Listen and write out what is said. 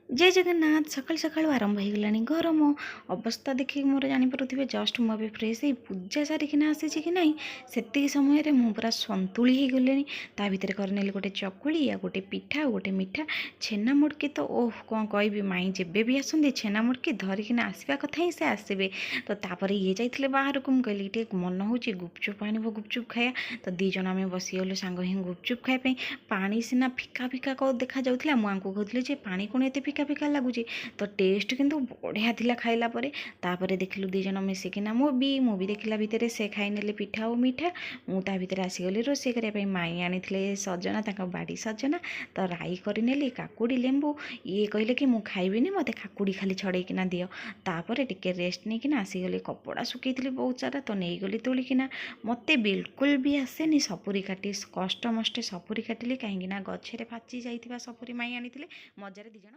जय जगन्नाथ सकाल सकाल आरंभ हो गलानी गरम अवस्था देखिए मोर जानीपे जस्ट मुझे फ्रेश ही पूजा सारिकिना आसी कि नहीं से समय मु पूरा सतुली हो गले ता भितर करनेली गोटे चकुली या गोटे पिठा गोटे मिठा छेना मुड़की तो ओह कौन कह माई जेबे भी आसती छेना मुड़की धरिकिना आसवा कथा ही से आसबे तो तापर ये जाइए बाहर को मुझे टे मन हो गुपचुप आनब गुपचुप खाया तो दीज आम बसीगलु सांग ही गुपचुप खायापी पानी सीना फिका फिका देखा जाऊला मुझे कहती पानी कौन एत फिका फिका लगुच तो टेस्ट किंतु बढ़िया थिला खाइला परे तापरे देखिलु दी जन मिसिकिना मुझे देखला भितर से खाई नेले पिठा और मिठा मुझे भितर आसीगली रोषे करने माई आनी सजना बाड़ी सजना तो राई करनेली काकुड़ी लेंबू ये कहले कि मुझे खाइबिनी मत काकुड़ी खाली छड़ेकिना दियो तापर टिके रेस्ट नहीं आसीगली कपड़ा सुखी बहुत सारा तो नहीं गली तोलिकिना मते बिल्कुल भी आसेनी सपुरी काटी कष्ट मष्टे सपुरी काटिली कहीं गछरे फाची जाइथिबा सपुरी माई आनी मजारे दी जण